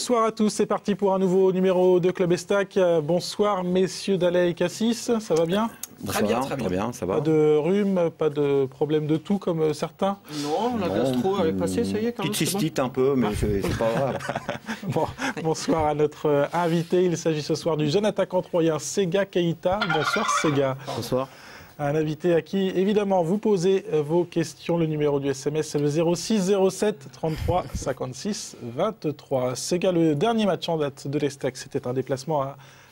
Bonsoir à tous, c'est parti pour un nouveau numéro de Club Estac. Bonsoir messieurs Daley et Cassis, ça va bien? Bonsoir, très bien, ça va. Pas de rhume, pas de problème de tout comme certains? Non, la gastro elle est passée, ça y est quand même. Petite cystite un peu, mais c'est pas grave. Bon, bonsoir à notre invité, il s'agit ce soir du jeune attaquant troyen Sega Keita. Bonsoir Sega. Bonsoir. Un invité à qui, évidemment, vous posez vos questions. Le numéro du SMS, c'est le 06 07 33 56 23. Sega, le dernier match en date de l'Estac, c'était un déplacement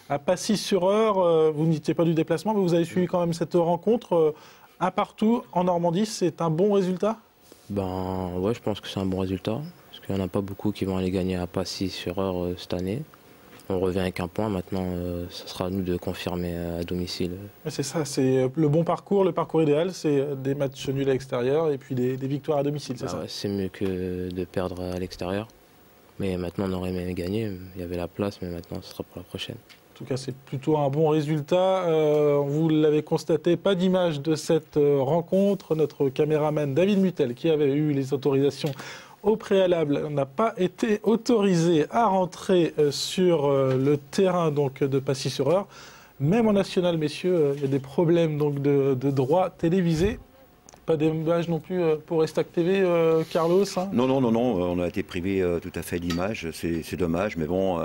à Passy-sur-Eure. Vous n'étiez pas du déplacement, mais vous avez suivi quand même cette rencontre. Un partout en Normandie, c'est un bon résultat? Ouais, je pense que c'est un bon résultat. Parce qu'il n'y en a pas beaucoup qui vont aller gagner à Passy-sur-Eure cette année. On revient avec un point, maintenant ce sera à nous de confirmer à domicile. C'est ça, c'est le bon parcours, le parcours idéal, c'est des matchs nuls à l'extérieur et puis des victoires à domicile, c'est ça? Ouais, c'est mieux que de perdre à l'extérieur. Mais maintenant on aurait aimé gagner, il y avait la place, mais maintenant ce sera pour la prochaine. En tout cas, c'est plutôt un bon résultat. Vous l'avez constaté, pas d'image de cette rencontre. Notre caméraman David Mutel, qui avait eu les autorisations au préalable, n'a pas été autorisé à rentrer sur le terrain donc, de Passy-sur-Eure. Même en national, messieurs, il y a des problèmes donc, de droits télévisés. Pas d'image non plus pour Estac TV, Carlos hein? Non, on a été privé tout à fait d'image, c'est dommage, mais bon,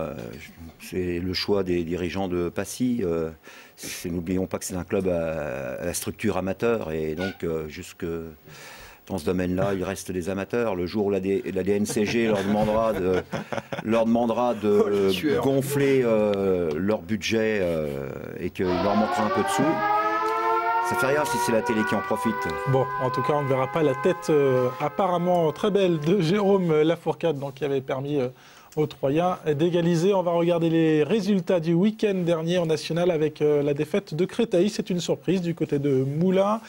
c'est le choix des dirigeants de Passy. N'oublions pas que c'est un club à la structure amateur, et donc jusque dans ce domaine-là, il reste des amateurs. Le jour où la DNCG leur demandera de gonfler leur budget et qu'il leur manquera un peu de sous, ça fait rien si c'est la télé qui en profite. Bon, en tout cas, on ne verra pas la tête apparemment très belle de Jérôme Lafourcade, donc, qui avait permis aux Troyens d'égaliser. On va regarder les résultats du week-end dernier en national avec la défaite de Créteil. C'est une surprise du côté de Moulins.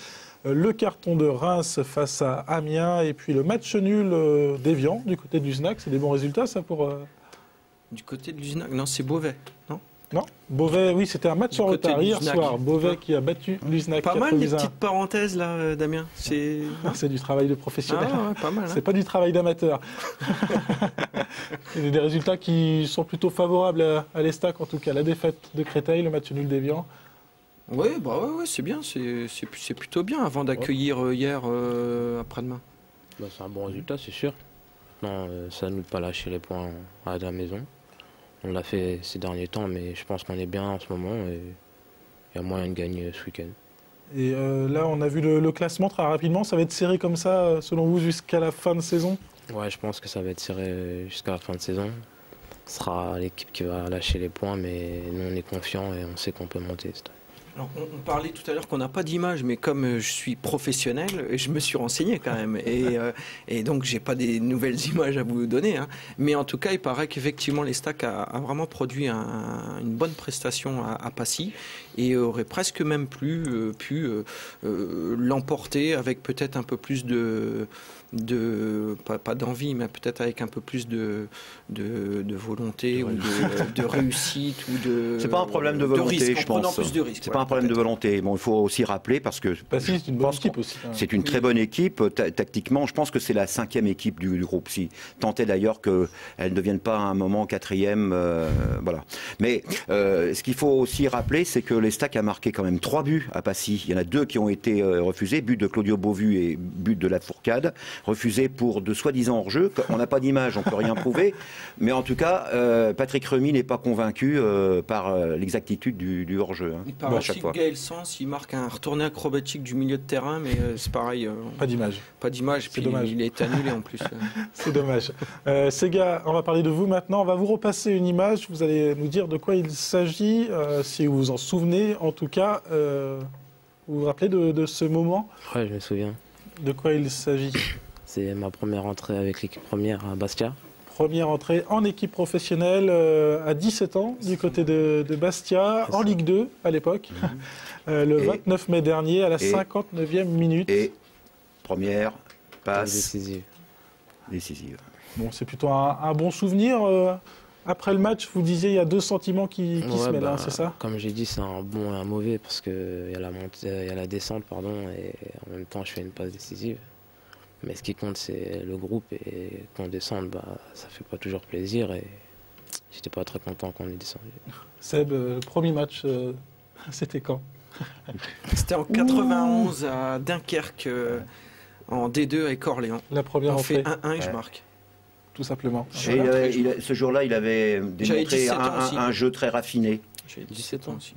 Le carton de Reims face à Amiens et puis le match nul d'Évian du côté du Snack. C'est des bons résultats, ça, pour... Du côté du Snack, non, c'est Beauvais, non? Non, Beauvais, oui, c'était un match en retard hier soir. Beauvais qui a battu l'Usnac. Pas mal les petites parenthèses là, Damien. C'est du travail de professionnel. Ah, ouais, pas mal. C'est pas du travail d'amateur. Il y a des résultats qui sont plutôt favorables à l'Estac, en tout cas. La défaite de Créteil, le match nul d'Évian. Oui, c'est bien, c'est plutôt bien avant d'accueillir hier après-demain. C'est un bon résultat, c'est sûr. Non, ça ne nous pas lâcher les points à la maison. On l'a fait ces derniers temps, mais je pense qu'on est bien en ce moment et il y a moyen de gagner ce week-end. Et là, on a vu le classement très rapidement. Ça va être serré comme ça, selon vous, jusqu'à la fin de saison? Ouais, je pense que ça va être serré jusqu'à la fin de saison. Ce sera l'équipe qui va lâcher les points, mais nous, on est confiants et on sait qu'on peut monter. Alors, on parlait tout à l'heure qu'on n'a pas d'image, mais comme je suis professionnel, je me suis renseigné quand même. Et donc, j'ai pas des nouvelles images à vous donner. Hein. Mais en tout cas, il paraît qu'effectivement, l'Estac a vraiment produit une bonne prestation à Passy et aurait presque même pu l'emporter avec peut-être un peu plus pas d'envie, mais peut-être avec un peu plus de volonté ou de réussite ou de. C'est pas un problème de volonté, risque, je pense. Plus de risque, c'est pas un problème de volonté. Bon, il faut aussi rappeler parce que c'est une bonne équipe aussi. C'est une très bonne équipe. Tactiquement, je pense que c'est la 5e équipe du groupe. Si tant est d'ailleurs qu'elle ne devienne pas à un moment 4e, voilà. Mais ce qu'il faut aussi rappeler, c'est que l'Estac a marqué quand même 3 buts à Passy. Il y en a 2 qui ont été refusés, but de Claudio Beauvu et but de Lafourcade. Refusé pour de soi-disant hors-jeu. On n'a pas d'image, on ne peut rien prouver. Mais en tout cas, Patrick Remy n'est pas convaincu par l'exactitude du hors-jeu. Il paraît aussi que Gaël Sens, il marque un retourné acrobatique du milieu de terrain, mais c'est pareil. Pas d'image. Pas d'image, puis dommage. Il est annulé en plus. C'est dommage. Sega, on va parler de vous maintenant. On va vous repasser une image. Vous allez nous dire de quoi il s'agit, si vous vous en souvenez. En tout cas, vous vous rappelez de ce moment? Ouais, je me souviens. De quoi il s'agit? C'est ma première entrée avec l'équipe première à Bastia. Première entrée en équipe professionnelle à 17 ans du côté de Bastia, en Ligue 2 à l'époque, le 29 mai dernier à la 59e minute. Et première passe décisive. Bon, c'est plutôt un bon souvenir. Après le match, vous disiez il y a 2 sentiments qui se mêlent, c'est ça? Comme j'ai dit, c'est un bon et un mauvais parce qu'il y a la descente, et en même temps je fais une passe décisive. Mais ce qui compte, c'est le groupe, et qu'on descende, ça fait pas toujours plaisir. Et j'étais pas très content quand on est descendu. Seb, le premier match, c'était quand? C'était en 91 à Dunkerque, en D2 avec Orléans. La première On fait entrée, 1-1 et je marque. tout simplement. Et ce jour-là, il avait démontré 17 ans aussi. un jeu très raffiné. J'ai 17 ans aussi.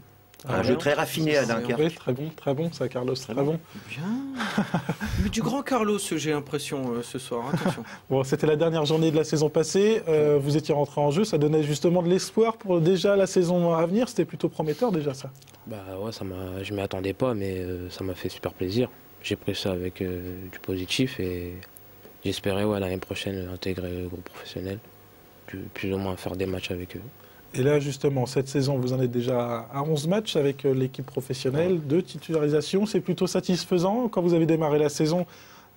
Un jeu très raffiné à Dunkerque. Oui, très bon, ça, Carlos, très bon. Bien. Mais du grand Carlos, j'ai l'impression, ce soir. Attention. Bon, c'était la dernière journée de la saison passée. Vous étiez rentré en jeu, ça donnait justement de l'espoir pour déjà la saison à venir. C'était plutôt prometteur déjà, ça. Bah ouais, je m'y attendais pas, mais ça m'a fait super plaisir. J'ai pris ça avec du positif et j'espérais l'année prochaine intégrer le groupe professionnel, plus ou moins faire des matchs avec eux. Et là, justement, cette saison, vous en êtes déjà à 11 matchs avec l'équipe professionnelle, 2 titularisations. C'est plutôt satisfaisant. Quand vous avez démarré la saison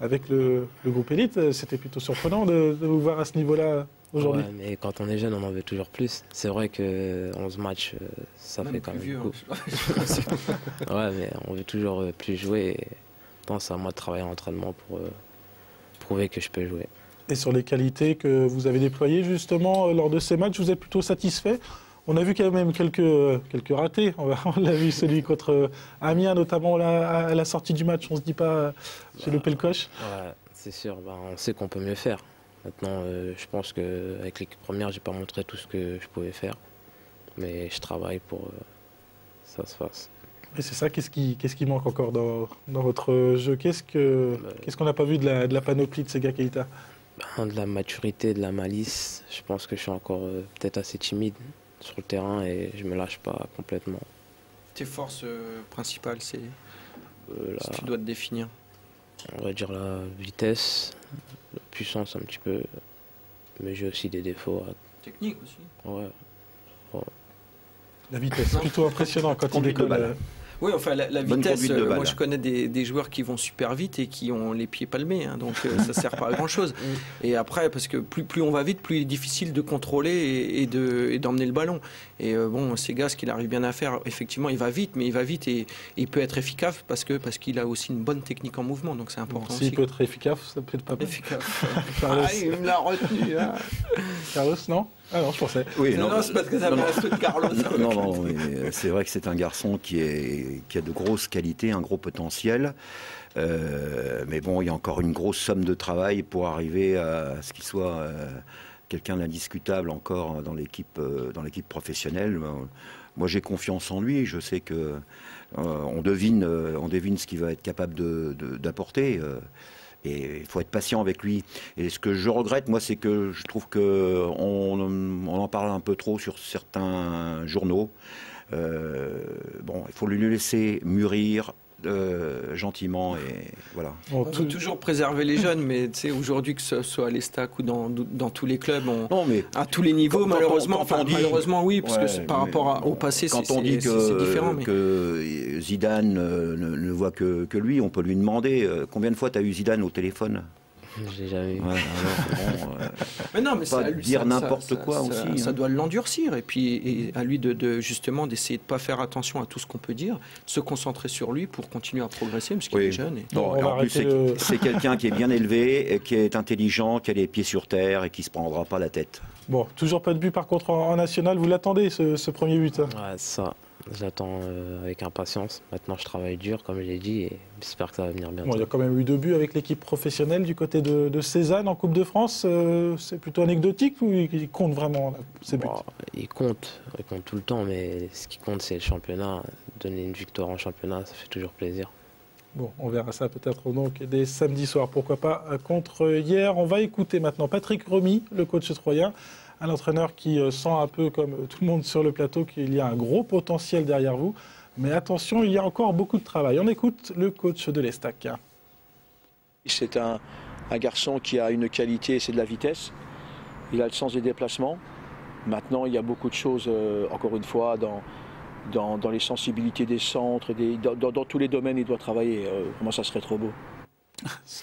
avec le groupe élite, c'était plutôt surprenant de vous voir à ce niveau-là aujourd'hui. Ouais, mais quand on est jeune, on en veut toujours plus. C'est vrai que 11 matchs, ça Même fait quand plus même vieux, beaucoup. Ouais, mais on veut toujours plus jouer. Et c'est à moi de travailler en entraînement pour prouver que je peux jouer. Et sur les qualités que vous avez déployées justement lors de ces matchs, vous êtes plutôt satisfait? On a vu quand même quelques ratés. On l'a vu, celui contre Amiens, notamment à la sortie du match. On se dit pas, j'ai loupé le coche. Ouais, c'est sûr. On sait qu'on peut mieux faire. Maintenant, je pense qu'avec l'équipe première, j'ai pas montré tout ce que je pouvais faire. Mais je travaille pour que ça se fasse. Et c'est ça, qu'est-ce qui manque encore dans votre jeu? Qu'est-ce qu'on n'a pas vu de la panoplie de Sega Keita? De la maturité, de la malice. Je pense que je suis encore peut-être assez timide sur le terrain et je me lâche pas complètement. Tes forces principales, c'est si tu dois te définir? On va dire la vitesse, la puissance un petit peu, mais j'ai aussi des défauts. Technique aussi. Ouais. La vitesse, plutôt impressionnant quand il décolle. Oui, enfin la Bonne vitesse, conduite de balle. moi je connais des joueurs qui vont super vite et qui ont les pieds palmés, hein, donc ça sert pas à grand chose. Et après, parce que plus on va vite, plus il est difficile de contrôler et d'emmener le ballon. Et bon, ces gars, ce qu'il arrive bien à faire, effectivement, il va vite, mais il va vite et il peut être efficace parce qu'il a aussi une bonne technique en mouvement, donc c'est important aussi. S'il peut être efficace, ça peut être pas mal. Efficace. Carlos. Ah, il me l'a retenu. Hein. Carlos, non? Ah non, je pensais. Oui, Non, c'est parce que ça me reste de Carlos. Non, mais c'est vrai que c'est un garçon qui a de grosses qualités, un gros potentiel. Mais bon, il y a encore une grosse somme de travail pour arriver à ce qu'il soit quelqu'un d'indiscutable encore dans l'équipe professionnelle. Moi, j'ai confiance en lui. Je sais que on devine ce qu'il va être capable d'apporter. Et il faut être patient avec lui. Et ce que je regrette, moi, c'est que je trouve qu'on en parle un peu trop sur certains journaux. Bon, il faut lui laisser mûrir gentiment et voilà. On peut toujours préserver les jeunes, mais tu sais, aujourd'hui, que ce soit à l'Estac ou dans tous les clubs, à tous les niveaux, malheureusement, malheureusement oui, parce que par rapport au passé, quand on dit différent. Mais... que Zidane ne voit que lui, on peut lui demander combien de fois tu as eu Zidane au téléphone? J'ai jamais eu. Mais non, mais pas ça, dire n'importe quoi aussi. Ça doit l'endurcir et puis à lui justement d'essayer de ne pas faire attention à tout ce qu'on peut dire, de se concentrer sur lui pour continuer à progresser parce qu'il est jeune. Et... Non, en plus, c'est quelqu'un qui est bien élevé, et qui est intelligent, qui a les pieds sur terre et qui ne se prendra pas la tête. Bon, toujours pas de but par contre en national. Vous l'attendez ce premier but? Ouais, ça. J'attends avec impatience. Maintenant, je travaille dur, comme je l'ai dit, et j'espère que ça va venir bientôt. Bon, il y a quand même eu 2 buts avec l'équipe professionnelle du côté de Cézanne en Coupe de France. C'est plutôt anecdotique ou il compte vraiment ces buts? Il compte tout le temps, mais ce qui compte, c'est le championnat. Donner une victoire en championnat, ça fait toujours plaisir. Bon, on verra ça peut-être donc dès samedi soir, pourquoi pas, contre hier. On va écouter maintenant Patrick Remy, le coach troyen. Un entraîneur qui sent un peu comme tout le monde sur le plateau qu'il y a un gros potentiel derrière vous. Mais attention, il y a encore beaucoup de travail. On écoute le coach de l'Estac. C'est un garçon qui a une qualité, c'est de la vitesse. Il a le sens des déplacements. Maintenant, il y a beaucoup de choses, encore une fois, dans les sensibilités des centres, dans tous les domaines, il doit travailler. Vraiment, ça serait trop beau.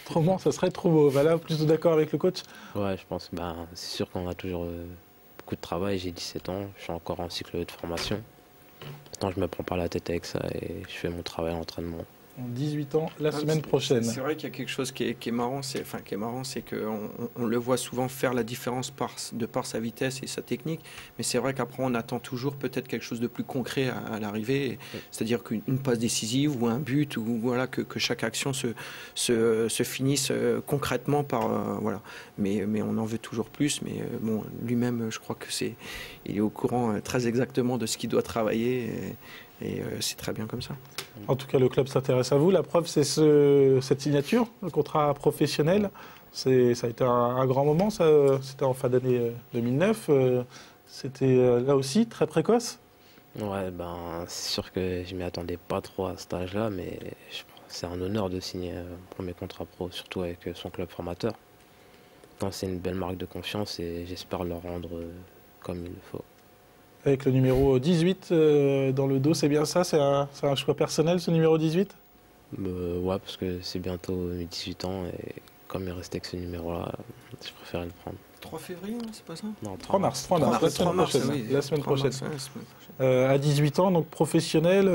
Autrement, ça serait trop beau. Voilà, plutôt d'accord avec le coach? Ouais, je pense. C'est sûr qu'on a toujours beaucoup de travail. J'ai 17 ans, je suis encore en cycle de formation. Maintenant, je me prends pas la tête avec ça et je fais mon travail en entraînement. 18 ans la semaine prochaine. C'est vrai qu'il y a quelque chose qui est marrant, c'est qu'on on le voit souvent faire la différence de par sa vitesse et sa technique, mais c'est vrai qu'après on attend toujours peut-être quelque chose de plus concret à l'arrivée, c'est-à-dire qu'une passe décisive ou un but, ou voilà que chaque action se finisse concrètement par voilà. Mais on en veut toujours plus, mais bon, lui-même, je crois que il est au courant très exactement de ce qu'il doit travailler. Et c'est très bien comme ça. En tout cas, le club s'intéresse à vous. La preuve, c'est cette signature, le contrat professionnel. Ça a été un grand moment. C'était en fin d'année 2009. C'était là aussi très précoce. Ouais, c'est sûr que je m'y attendais pas trop à cet âge-là, mais c'est un honneur de signer un premier contrat pro, surtout avec son club formateur. Donc, c'est une belle marque de confiance et j'espère le rendre comme il le faut. Avec le numéro 18 dans le dos, c'est bien ça? C'est un choix personnel, ce numéro 18? Ouais, parce que c'est bientôt mes 18 ans et comme il restait que ce numéro-là, je préférais le prendre. 3 février, c'est pas ça? Non, 3 mars, la semaine prochaine. À 18 ans, donc professionnel,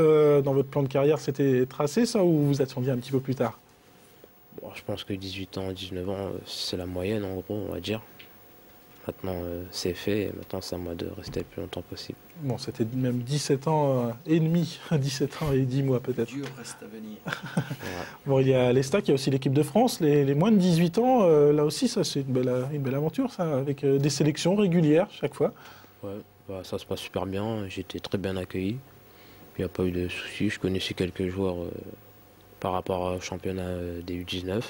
dans votre plan de carrière, c'était tracé ça, ou vous attendiez un petit peu plus tard? Bon, je pense que 18 ans, 19 ans, c'est la moyenne en gros, on va dire. Maintenant, c'est fait et maintenant, c'est à moi de rester le plus longtemps possible. Bon, c'était même 17 ans et demi, 17 ans et 10 mois peut-être. Dur reste à venir. Ouais. Bon, il y a l'Estac, il y a aussi l'équipe de France, les moins de 18 ans. Là aussi, ça, c'est une belle aventure, ça, avec des sélections régulières chaque fois. Ouais, ça se passe super bien. J'ai été très bien accueilli. Il n'y a pas eu de soucis. Je connaissais quelques joueurs par rapport au championnat des U19.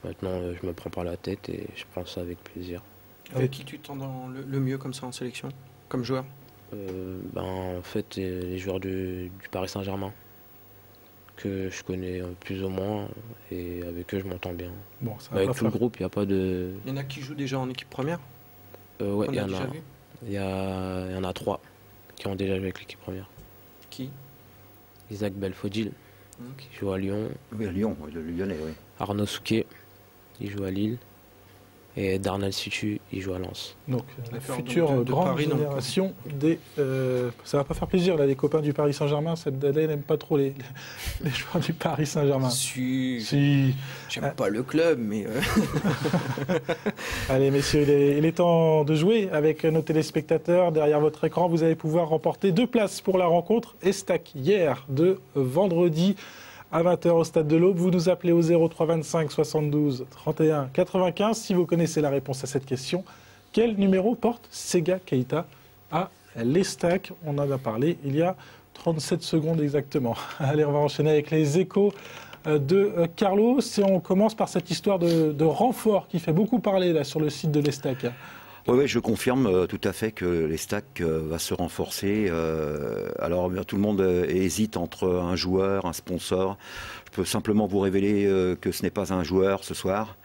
Maintenant, je me prends pas la tête et je prends ça avec plaisir. Avec qui tu t'entends le mieux comme ça en sélection, comme joueur? En fait, les joueurs du Paris Saint-Germain, que je connais plus ou moins, et avec eux, je m'entends bien. Bon, ça avec tout le groupe, il n'y a pas de... Il y en a qui jouent déjà en équipe première? Ouais, il y en a 3 qui ont déjà joué avec l'équipe première. Qui? Isaac Belfodil, qui joue à Lyon. Oui, à Lyon, le Lyonnais, oui. Arnaud Souquet, il joue à Lille. Et Darnell Situ, il joue à Lens. Donc, la future grande Paris, génération des... ça va pas faire plaisir, là, les copains du Paris Saint-Germain. Cette année n'aime pas trop les joueurs du Paris Saint-Germain. Si. J'aime pas le club, mais... Allez, messieurs, il est temps de jouer avec nos téléspectateurs. Derrière votre écran, vous allez pouvoir remporter 2 places pour la rencontre Estac hier de vendredi à 20h au Stade de l'Aube. Vous nous appelez au 03 25 72 31 95 si vous connaissez la réponse à cette question. Quel numéro porte Sega Keita à l'Estac? On en a parlé il y a 37 secondes exactement. Allez, on va enchaîner avec les échos de Carlos. Et on commence par cette histoire de renfort qui fait beaucoup parler là, sur le site de l'Estac. Oui, je confirme tout à fait que l'Estac va se renforcer. Alors, tout le monde hésite entre un joueur, un sponsor. Je peux simplement vous révéler que ce n'est pas un joueur ce soir.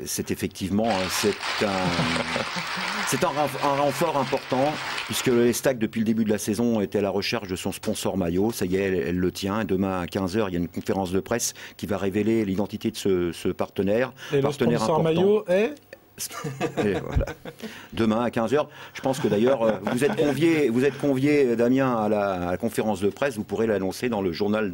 C'est effectivement c'est un renfort important, puisque l'Estac, depuis le début de la saison, était à la recherche de son sponsor maillot. Ça y est, elle le tient. Demain, à 15h, il y a une conférence de presse qui va révéler l'identité de ce partenaire. Et le sponsor important. Maillot est... Et voilà. Demain à 15h, je pense que d'ailleurs vous êtes convié Damien à la conférence de presse, vous pourrez l'annoncer dans le journal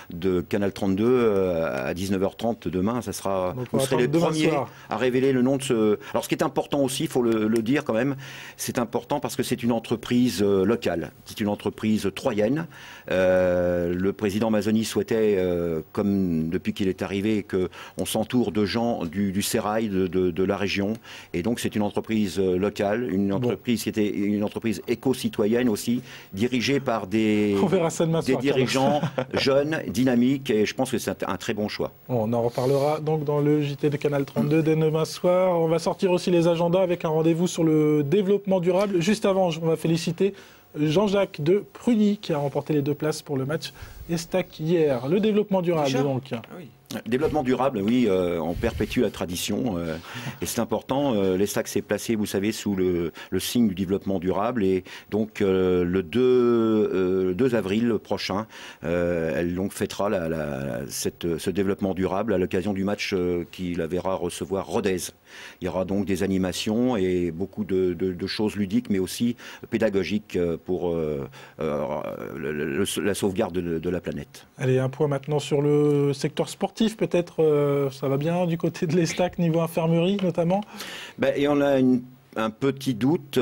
de Canal 32 à 19h30 demain. Ça sera, vous serez les premiers à révéler le nom de ce... Alors ce qui est important aussi, il faut le dire quand même, c'est important parce que c'est une entreprise locale, c'est une entreprise troyenne. Le président Mazzoni souhaitait, comme depuis qu'il est arrivé, qu'on s'entoure de gens du sérail, de la région. Et donc c'est une entreprise locale, une entreprise qui était une entreprise éco-citoyenne aussi, dirigée par des dirigeants jeunes, dynamiques, et je pense que c'est un très bon choix. On en reparlera donc dans le JT de Canal 32 dès demain soir. On va sortir aussi les agendas avec un rendez-vous sur le développement durable. Juste avant, on va féliciter Jean-Jacques de Pruny qui a remporté les 2 places pour le match Estac hier. Le développement durable donc. Ah oui. Développement durable, oui, on perpétue la tradition et c'est important. L'Estac s'est placé, vous savez, sous le signe du développement durable et donc le le 2 avril prochain. Elle donc fêtera ce développement durable à l'occasion du match qui la verra recevoir Rodez. Il y aura donc des animations et beaucoup de choses ludiques, mais aussi pédagogiques pour la sauvegarde de la planète. Allez, un point maintenant sur le secteur sportif, peut-être. Ça va bien du côté de l'Estac, niveau infirmerie notamment? Et on a un petit doute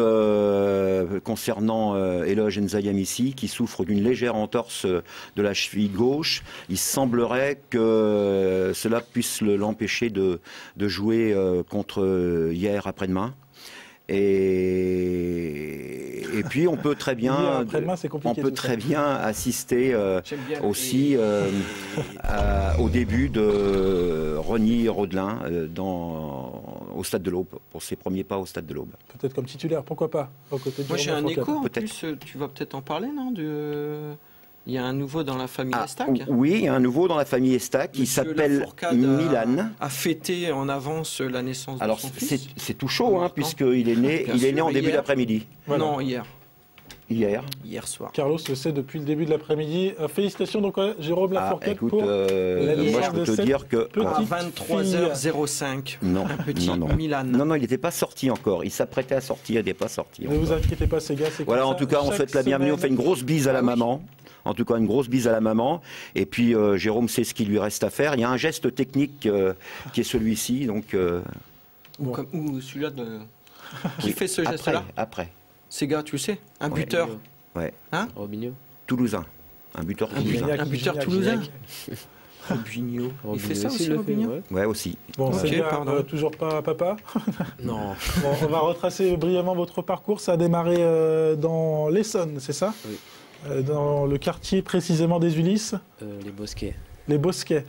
concernant Eloge Nzayamissi qui souffre d'une légère entorse de la cheville gauche. Il semblerait que cela puisse l'empêcher de jouer contre hier après-demain. Et puis on peut très bien, assister aussi au début de Rony Rodelin au Stade de l'Aube, pour ses premiers pas au Stade de l'Aube. Peut-être comme titulaire, pourquoi pas Moi j'ai un écho en plus, tu vas peut-être en parler, non? Il y a un nouveau dans la famille Estac. Oui, il y a un nouveau dans la famille Estac qui s'appelle Milan. A fêté en avance la naissance de son fils. C'est tout chaud, puisqu'il est né, en début d'après-midi. Voilà. Non, hier. Hier soir. Carlos le sait depuis le début de l'après-midi. Félicitations donc Jérôme Lafourcade pour moi je peux te dire que à 23h05, non, un petit Milan. Non, il n'était pas sorti encore. Il s'apprêtait à sortir, il n'est pas sorti. Ne vous inquiétez pas, ces gars. Voilà, en tout cas, on souhaite la bienvenue. On fait une grosse bise à la maman. En tout cas, une grosse bise à la maman. Et puis, Jérôme sait ce qu'il lui reste à faire. Il y a un geste technique qui est celui-ci. Donc, ou celui-là de... Qui fait ce geste-là? Après. Ces gars, tu sais, un buteur. Ouais. Hein? Robinho. Toulousain. Un buteur toulousain. Un buteur toulousain. Robinho. Il fait ça aussi, Robinho? Ouais, aussi. Bon, c'est gars, toujours pas papa? Non. Bon, on va retracer brièvement votre parcours. Ça a démarré dans l'Essonne, c'est ça? Oui. Dans le quartier précisément des Ulysses? Les Bosquets. Les Bosquets.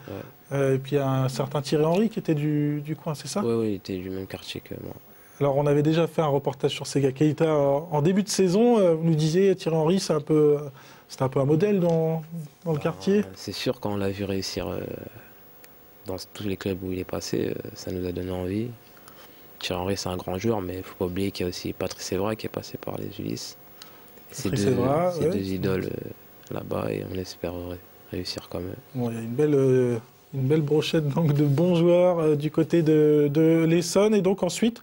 Ouais. Et puis il y a un certain Thierry Henry qui était du coin, c'est ça? Oui, il était du même quartier que moi. Alors on avait déjà fait un reportage sur Sega Keita en début de saison. Vous nous disiez Thierry Henry, c'est un peu un modèle dans le quartier? C'est sûr, quand on l'a vu réussir dans tous les clubs où il est passé, ça nous a donné envie. Thierry Henry, c'est un grand joueur, mais il ne faut pas oublier qu'il y a aussi Patrice Evra qui est passé par les Ulysses. C'est deux idoles là-bas et on espère réussir quand même. Bon, il y a une belle brochette donc, de bons joueurs du côté de l'Essonne. Et donc ensuite,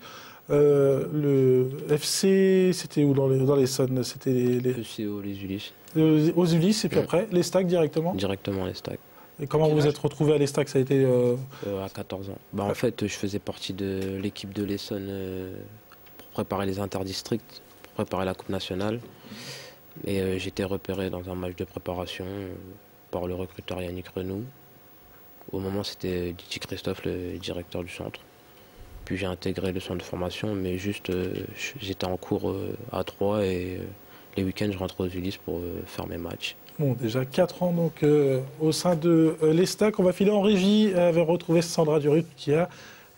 le FC, c'était où dans l'Essonne? C'était les Ulysses. Aux Ulysses, et puis après, l'Estac directement? Directement l'Estac. Et comment vous êtes retrouvé à l'Estac? Ça a été à 14 ans. En fait, je faisais partie de l'équipe de l'Essonne pour préparer les interdistricts, pour préparer la Coupe nationale. Et j'ai été repéré dans un match de préparation par le recruteur Yannick Renoux. Au moment, c'était Didier Christophe, le directeur du centre. Puis j'ai intégré le centre de formation, mais juste j'étais en cours à 3 et les week-ends, je rentrais aux Ulysses pour faire mes matchs. Bon, déjà 4 ans donc, au sein de l'Estac. On va filer en régie avec retrouver Sandra Durup qui a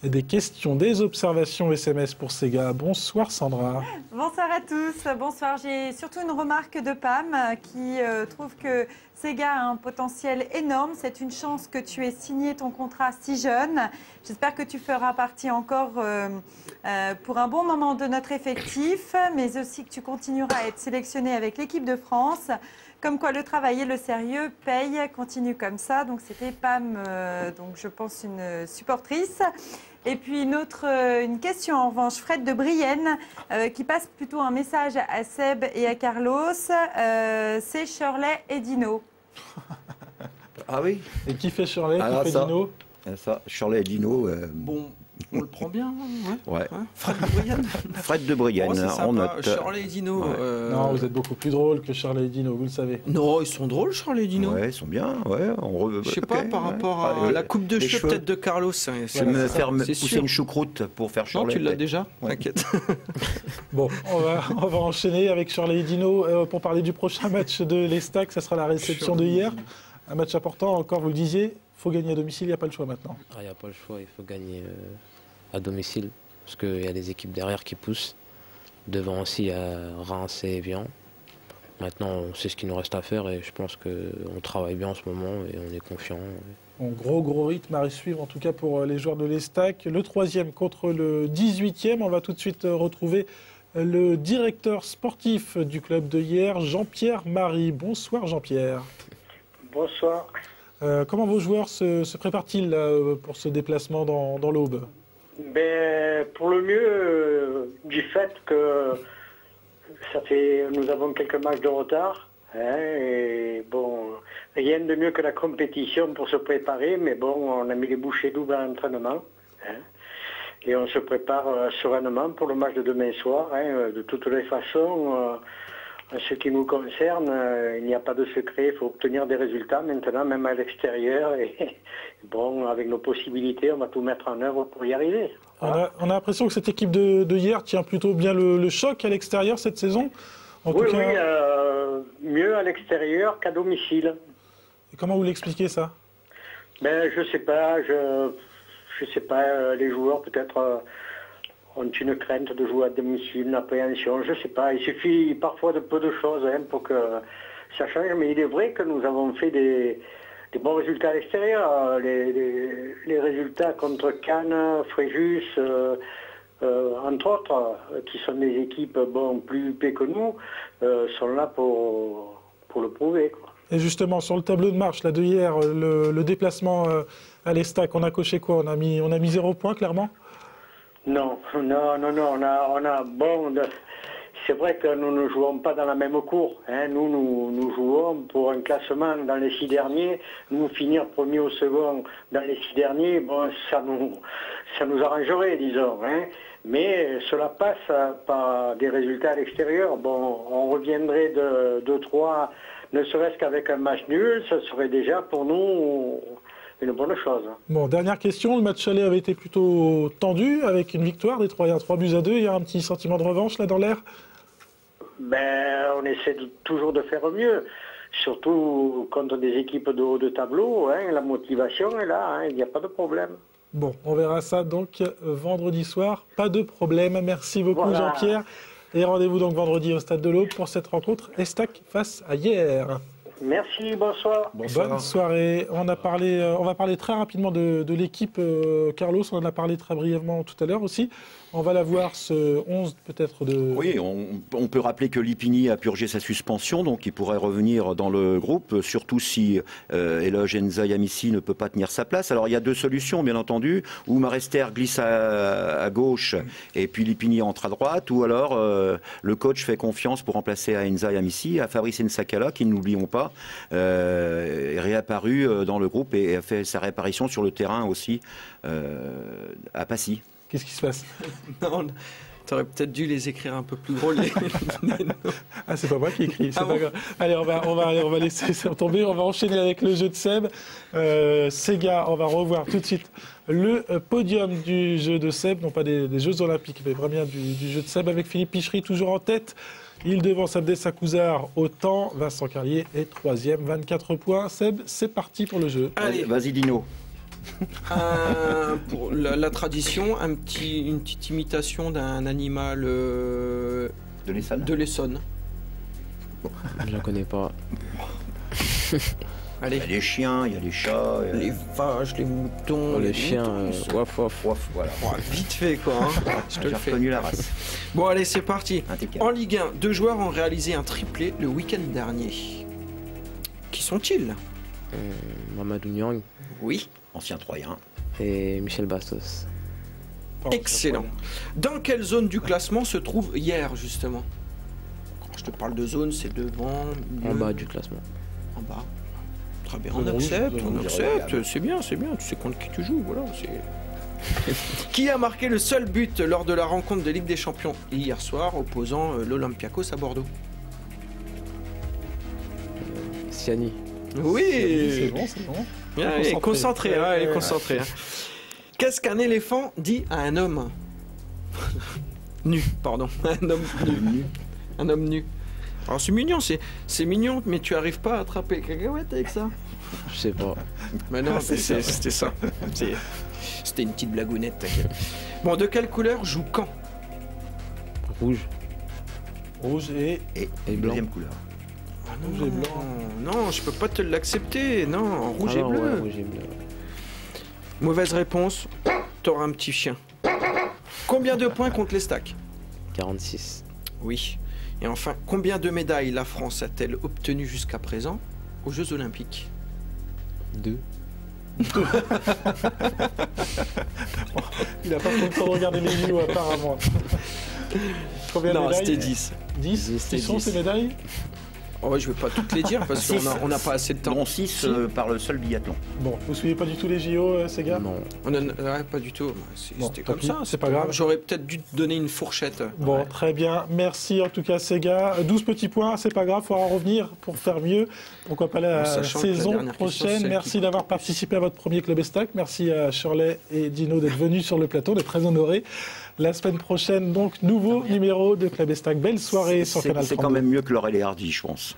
des questions, des observations SMS pour ces gars. Bonsoir Sandra. Bonsoir à tous. Bonsoir. J'ai surtout une remarque de Pam qui trouve que Sega a un potentiel énorme. C'est une chance que tu aies signé ton contrat si jeune. J'espère que tu feras partie encore pour un bon moment de notre effectif, mais aussi que tu continueras à être sélectionné avec l'équipe de France. Comme quoi le travail et le sérieux payent, continue comme ça. Donc c'était Pam, donc je pense une supportrice. Et puis une question en revanche, Fred de Brienne, qui passe plutôt un message à Seb et à Carlos. C'est Shirley et Dino. Ah oui. Et qui fait Shirley, qui fait Dino? Ça, Shirley et Dino. Bon. On le prend bien, ouais. Fred de Brienne. Fred de Brienne, on note. Charles et Dino. Ouais. Non, vous êtes beaucoup plus drôle que Charles et Dino, vous le savez. Non, ils sont drôles, Charles et Dino. Ouais, ils sont bien. Ouais, je sais pas, par rapport à la coupe de cheveux peut-être de Carlos. Je vais me faire pousser une choucroute pour faire Charles. Non, tu l'as déjà. T'inquiète. Bon, on va enchaîner avec Charles et Dino pour parler du prochain match de l'Estac. Ça sera la réception de hier. Un match important, encore, vous le disiez. Il faut gagner à domicile, il n'y a pas le choix maintenant. Il n'y a pas le choix, il faut gagner à domicile, parce qu'il y a des équipes derrière qui poussent. Devant aussi, il y a Reims et Evian. Maintenant, on sait ce qu'il nous reste à faire et je pense qu'on travaille bien en ce moment et on est confiant. Bon, gros rythme à suivre, en tout cas pour les joueurs de l'Estac. Le 3e contre le 18e. On va tout de suite retrouver le directeur sportif du club de Hyères, Jean-Pierre Marie. Bonsoir Jean-Pierre. Bonsoir. Comment vos joueurs se préparent-ils pour ce déplacement dans l'Aube? Pour le mieux, du fait que nous avons quelques matchs de retard. Et bon, rien de mieux que la compétition pour se préparer, mais bon, on a mis les bouchées doubles à l'entraînement. Et on se prépare sereinement pour le match de demain soir. De toutes les façons, en ce qui nous concerne, il n'y a pas de secret, il faut obtenir des résultats maintenant, même à l'extérieur. Et bon, avec nos possibilités, on va tout mettre en œuvre pour y arriver. Voilà. On a l'impression que cette équipe de Hyères tient plutôt bien le choc à l'extérieur cette saison. Oui, mieux à l'extérieur qu'à domicile. Et comment vous l'expliquez ça? Je sais pas, je sais pas, les joueurs peut-être ont une crainte de jouer à domicile, une appréhension, je sais pas. Il suffit parfois de peu de choses pour que ça change, mais il est vrai que nous avons fait des bons résultats à l'extérieur. Les résultats contre Cannes, Fréjus, entre autres, qui sont des équipes plus huppées que nous, sont là pour le prouver, quoi. Et justement, sur le tableau de marche là, de hier, le déplacement à l'Estac, on a coché quoi? On a mis 0 points, clairement? Non. C'est vrai que nous ne jouons pas dans la même cour. Nous jouons pour un classement dans les 6 derniers. Nous finir premier ou second dans les 6 derniers, ça nous arrangerait, disons. Mais cela passe par des résultats à l'extérieur. On reviendrait de 3, ne serait-ce qu'avec un match nul, ça serait déjà pour nous une bonne chose. Bon, dernière question, le match aller avait été plutôt tendu avec une victoire des 3 buts à 2. Il y a un petit sentiment de revanche là dans l'air? On essaie toujours de faire mieux, surtout contre des équipes de haut de tableau. La motivation est là, il n'y a pas de problème. Bon, on verra ça donc vendredi soir, pas de problème. Merci beaucoup Jean-Pierre. Et rendez-vous donc vendredi au Stade de l'Aube pour cette rencontre Estac face à Hyères. Merci, bonsoir. Bonne soirée. On va parler très rapidement de l'équipe. Carlos, on en a parlé très brièvement tout à l'heure aussi. On va la voir ce 11 peut-être de... Oui, on peut rappeler que Lipini a purgé sa suspension, donc il pourrait revenir dans le groupe, surtout si Eloge Nzayamissi ne peut pas tenir sa place. Alors il y a 2 solutions, bien entendu, ou Marester glisse à gauche et puis Lipini entre à droite, ou alors le coach fait confiance pour remplacer à Nzayamissi, à Fabrice Nsakala, qui, n'oublions pas, est réapparu dans le groupe et a fait sa réapparition sur le terrain aussi à Passy. Qu'est-ce qui se passe? Non, t'aurais peut-être dû les écrire un peu plus gros. Ah, c'est pas moi qui écris, c'est pas grave. Allez, on va laisser ça tomber. On va enchaîner avec le jeu de Seb. Sega, on va revoir tout de suite le podium du jeu de Seb, non pas des Jeux Olympiques, mais vraiment du jeu de Seb, avec Philippe Pichery toujours en tête. Il devance Abdel Sakouzar au temps. Vincent Carlier est 3e, 24 points. Seb, c'est parti pour le jeu. Allez, vas-y Dino. Pour la tradition, une petite imitation d'un animal de l'Essonne. Je la connais pas. Allez. Il y a les chiens, il y a les chats, les vaches, les moutons, les chiens, waf waf. Voilà. Vite fait quoi. Je te le fais. Reconnu la race. Bon allez, c'est parti. Impeccable. En Ligue 1, 2 joueurs ont réalisé un triplé le week-end dernier. Qui sont-ils? Mamadou Niang. Oui. Ancien Troyen. Et Michel Bastos. Excellent. Dans quelle zone du classement se trouve Hyères, justement? Quand je te parle de zone, c'est devant... En bas du classement. En bas. Très bien, on accepte. C'est bien, tu sais contre qui tu joues, voilà. Qui a marqué le seul but lors de la rencontre de Ligue des Champions hier soir, opposant l'Olympiakos à Bordeaux? Siani. Oui. C'est bon. Elle est concentrée. Qu'est-ce qu'un éléphant dit à un homme nu? Pardon, un homme nu. Un homme nu. Alors c'est mignon, mais tu arrives pas à attraper les cacahuètes avec ça? Je sais pas. Mais non, c'était ça. C'était une petite blagounette, t'inquiète. Bon, de quelle couleur joue Caen? Rouge. Rouge et blanc. Deuxième couleur. Ah non, rouge et blanc. Non, je peux pas te l'accepter. Non, rouge et bleu. Ouais, rouge et bleu. Mauvaise réponse, t'auras un petit chien. Combien de points contre les stacks? 46. Oui. Et enfin, combien de médailles la France a-t-elle obtenues jusqu'à présent aux Jeux Olympiques? 2. Il n'a pas trop le temps de regarder les JO apparemment. Combien de Non, médailles? c'était 10. 10. C'était Qui sont 10. ces médailles? Oh, ouais, je ne vais pas toutes les dire parce qu'on n'a pas assez de temps. Non, 6 par le seul biathlon. Bon, vous suivez pas du tout les JO, ces gars? Non. Ouais, pas du tout. Bon, C'était tant comme pis, ça. c'est pas grave. J'aurais peut-être dû te donner une fourchette. Bon, Ouais. très bien. Merci en tout cas, Sega. 12 petits points, c'est pas grave, il faudra en revenir pour faire mieux. Pourquoi pas la En sachant que la saison dernière question, c'est prochaine. celle Merci qui d'avoir compte. participé à votre premier Club Estac. Merci à Shirley et Dino d'être venus sur le plateau, d'être très honorés. La semaine prochaine, donc, nouveau numéro de Club Estac. Belle soirée sur Canal 32. C'est quand même mieux que Laurel et Hardy, je pense.